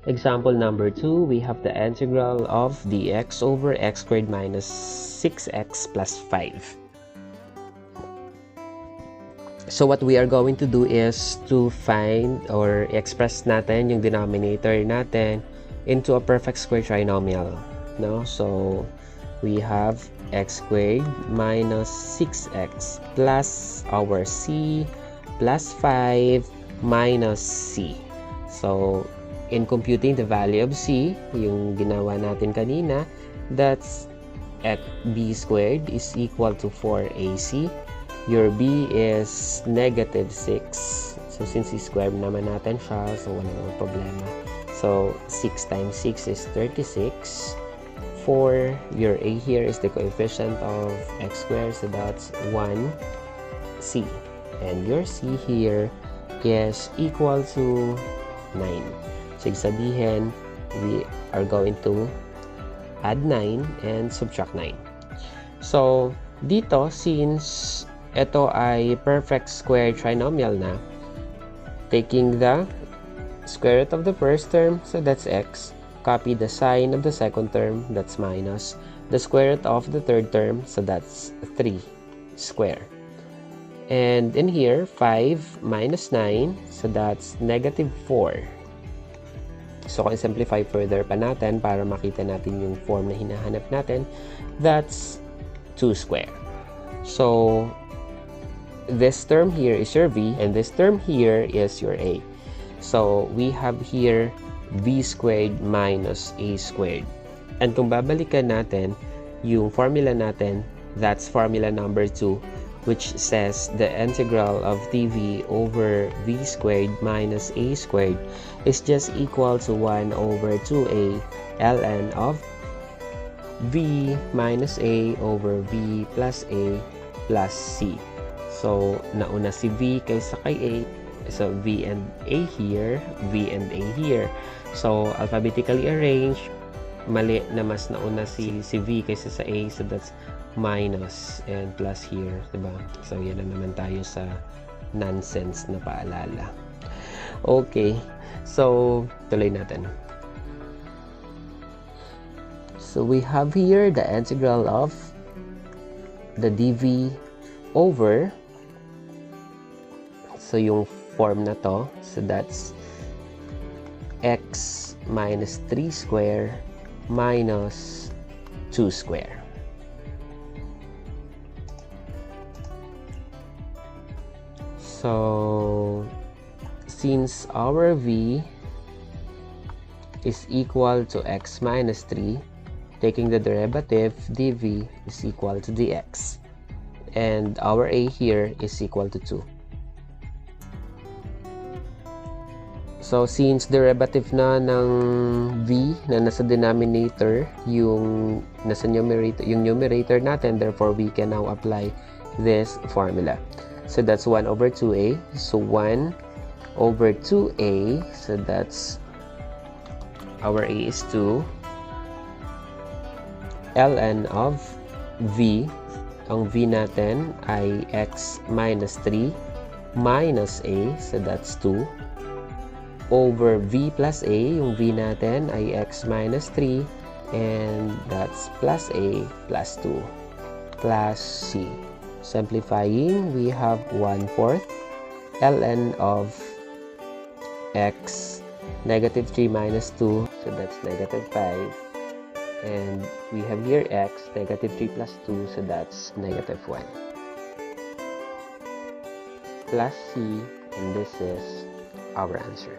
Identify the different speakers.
Speaker 1: Example number 2, we have the integral of dx over x squared minus 6x plus 5. So what we are going to do is to find or express natin yung denominator natin into a perfect square trinomial. No? So we have x squared minus 6x plus our c plus 5 minus c. So in computing the value of c, yung ginawa natin kanina, that's b squared is equal to 4ac. Your b is negative 6. So since i-square naman natin siya, so wala namang problema. So 6 times 6 is 36. 4, your a here is the coefficient of x squared, so that's 1c. And your c here is equal to 9. So, sabihin, we are going to add 9 and subtract 9. So, dito, since ito ay perfect square trinomial na, taking the square root of the first term, so that's x, copy the sign of the second term, that's minus, the square root of the third term, so that's 3 square. And in here, 5 minus 9, so that's negative 4. So, kung simplify further pa natin para makita natin yung form na hinahanap natin, that's 2 square. So, this term here is your v, and this term here is your a. So, we have here v squared minus a squared. And kung babalikan natin yung formula natin, that's formula number 2, which says the integral of dv over v squared minus a squared is just equal to 1 over 2a ln of v minus a over v plus a plus c. So, nauna si v kaysa kay a. So, v and a here, v and a here. So, alphabetically arranged, mali na mas nauna si v kaysa sa a. So, that's minus and plus here, diba? So, yan na naman tayo sa nonsense na paalala. Okay. So, tuloy natin. So, we have here the integral of the dv over, so yung form na to, so that's x minus 3 square minus 2 square. So, since our v is equal to x minus 3, taking the derivative, dv is equal to dx. And our a here is equal to 2. So, since derivative na ng v na nasa denominator, yung nasa numerator, yung numerator natin, therefore we can now apply this formula. So, that's 1 over 2a. So, 1 over 2a. So, that's our a is 2. ln of v. Ang v natin ay x minus 3 minus a. So, that's 2. Over v plus a. Yung v natin ay x minus 3. And that's plus a plus 2 plus c. Simplifying, we have 1/4 ln of x, negative 3 minus 2, so that's negative 5. And we have here x, negative 3 plus 2, so that's negative 1. Plus c, and this is our answer.